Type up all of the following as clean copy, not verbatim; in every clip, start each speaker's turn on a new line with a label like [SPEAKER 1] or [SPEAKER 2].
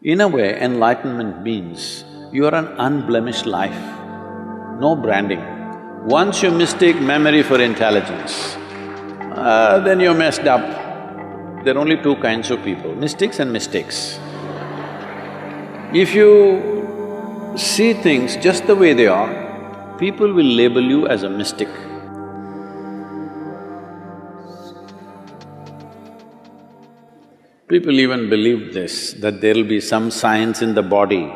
[SPEAKER 1] In a way, enlightenment means you are an unblemished life, no branding. Once you mistake memory for intelligence, then you're messed up. There are only two kinds of people, mystics and mistakes. If you see things just the way they are, people will label you as a mystic. People even believed this, that there'll be some science in the body,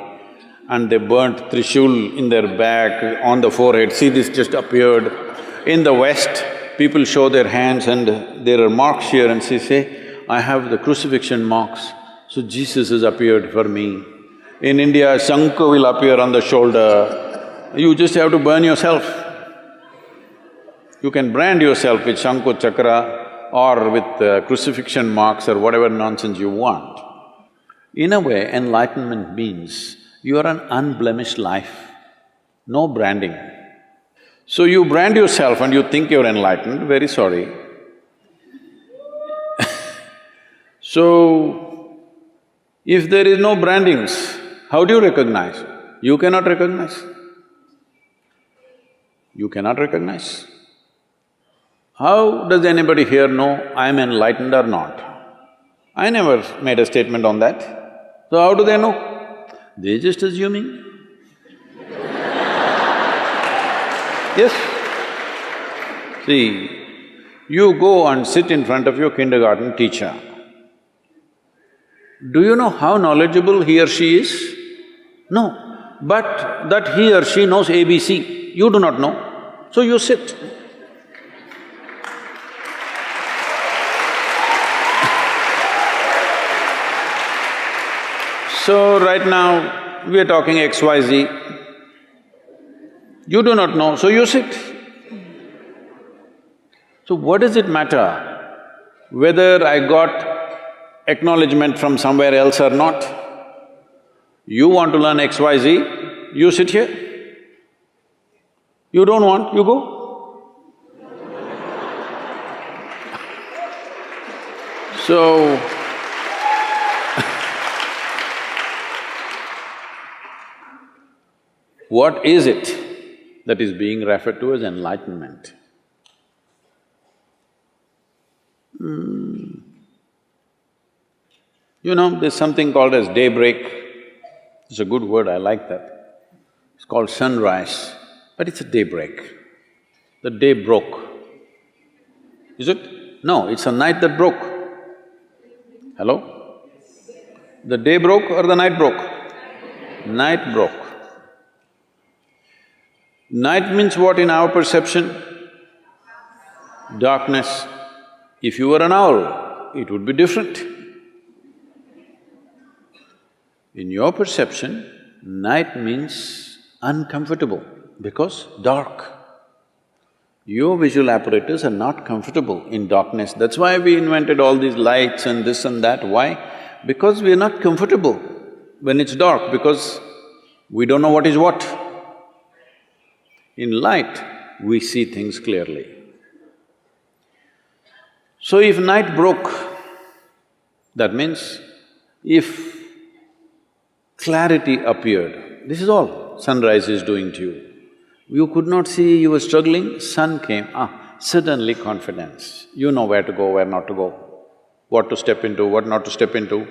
[SPEAKER 1] and they burnt Trishul in their back, on the forehead, see this just appeared. In the West, people show their hands and there are marks here and say, I have the crucifixion marks, so Jesus has appeared for me. In India, Shankha will appear on the shoulder, you just have to burn yourself. You can brand yourself with Shankha Chakra or with crucifixion marks or whatever nonsense you want. In a way, enlightenment means you are an unblemished life, no branding. So you brand yourself and you think you're enlightened, very sorry. So, if there is no brandings, how do you recognize? You cannot recognize. You cannot recognize. How does anybody here know I'm enlightened or not? I never made a statement on that. So how do they know? They're just assuming. Yes. See, you go and sit in front of your kindergarten teacher. Do you know how knowledgeable he or she is? No, but that he or she knows ABC, you do not know, so you sit. So right now, we are talking XYZ. You do not know, so you sit. So what does it matter whether I got acknowledgement from somewhere else or not? You want to learn XYZ, you sit here. You don't want, you go. So, what is it that is being referred to as enlightenment? You know, there's something called as daybreak. It's a good word, I like that. It's called sunrise, but it's a daybreak. The day broke. Is it? No, it's a night that broke. Hello? The day broke or the night broke? Night broke. Night means what in our perception? Darkness. If you were an owl, it would be different. In your perception, night means uncomfortable because dark. Your visual apparatus are not comfortable in darkness. That's why we invented all these lights and this and that. Why? Because we are not comfortable when it's dark, because we don't know what is what. In light, we see things clearly. So if night broke, that means if clarity appeared, this is all sunrise is doing to you. You could not see, you were struggling, sun came, suddenly confidence. You know where to go, where not to go, what to step into, what not to step into.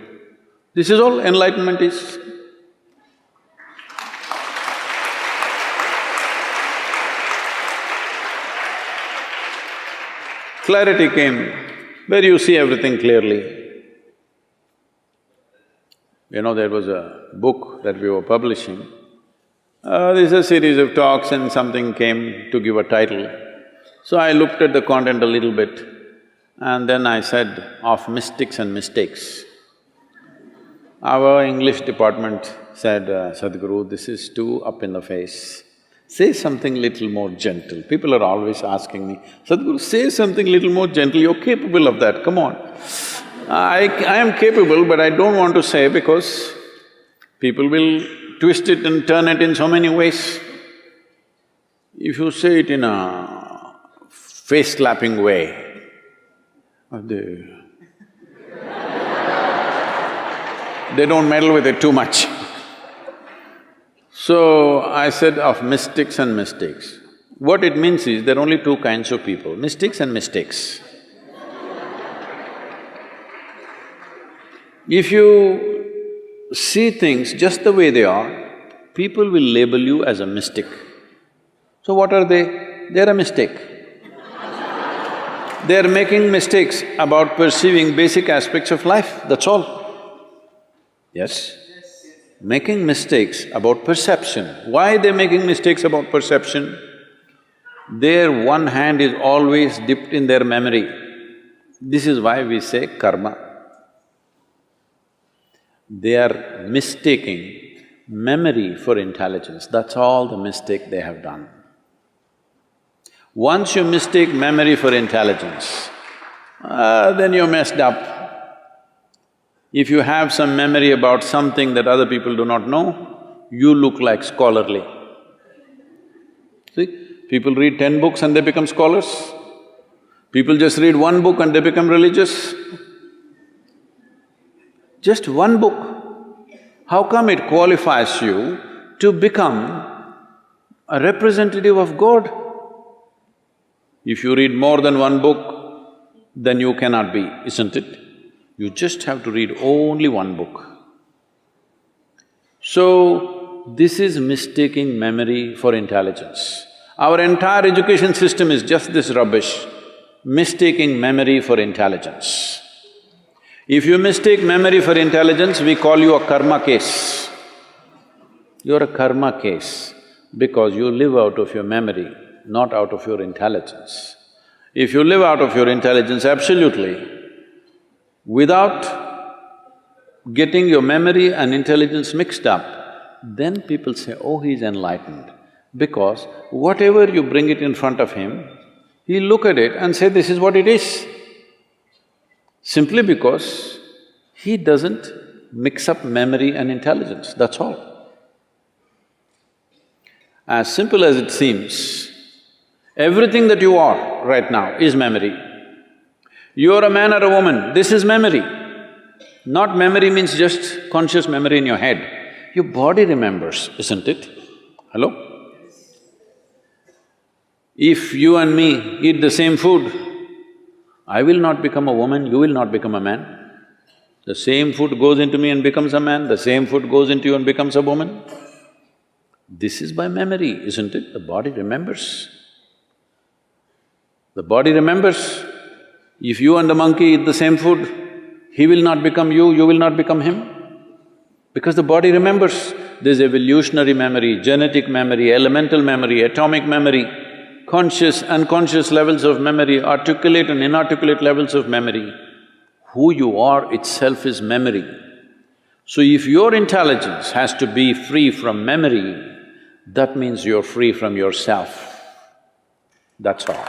[SPEAKER 1] This is all enlightenment is. Clarity came, where you see everything clearly. You know, there was a book that we were publishing. There's a series of talks and something came to give a title. So I looked at the content a little bit and then I said, of mystics and mistakes. Our English department said, Sadhguru, this is too up in the face. Say something little more gentle. People are always asking me, Sadhguru, say something little more gentle, you're capable of that, come on. I am capable, but I don't want to say because people will twist it and turn it in so many ways. If you say it in a face-slapping way, they don't meddle with it too much. So, I said of mystics and mistakes. What it means is, there are only two kinds of people, mystics and mistakes. If you see things just the way they are, people will label you as a mystic. So what are they? They're a mistake. They're making mistakes about perceiving basic aspects of life, that's all. Yes? Making mistakes about perception. Why they're making mistakes about perception? Their one hand is always dipped in their memory. This is why we say karma. They are mistaking memory for intelligence, that's all the mistake they have done. Once you mistake memory for intelligence, then you're messed up. If you have some memory about something that other people do not know, you look like scholarly. See, people read 10 books and they become scholars. People just read one book and they become religious. Just one book. How come it qualifies you to become a representative of God? If you read more than one book, then you cannot be, isn't it? You just have to read only one book. So, this is mistaking memory for intelligence. Our entire education system is just this rubbish, mistaking memory for intelligence. If you mistake memory for intelligence, we call you a karma case. You're a karma case because you live out of your memory, not out of your intelligence. If you live out of your intelligence absolutely, without getting your memory and intelligence mixed up, then people say, oh, he's enlightened. Because whatever you bring it in front of him, he'll look at it and say, this is what it is. Simply because he doesn't mix up memory and intelligence, that's all. As simple as it seems, everything that you are right now is memory. You're a man or a woman, this is memory. Not memory means just conscious memory in your head. Your body remembers, isn't it? Hello? If you and me eat the same food, I will not become a woman, you will not become a man. The same food goes into me and becomes a man, the same food goes into you and becomes a woman. This is by memory, isn't it? The body remembers. The body remembers. If you and the monkey eat the same food, he will not become you, you will not become him. Because the body remembers. There's evolutionary memory, genetic memory, elemental memory, atomic memory, conscious, unconscious levels of memory, articulate and inarticulate levels of memory. Who you are itself is memory. So if your intelligence has to be free from memory, that means you're free from yourself. That's all.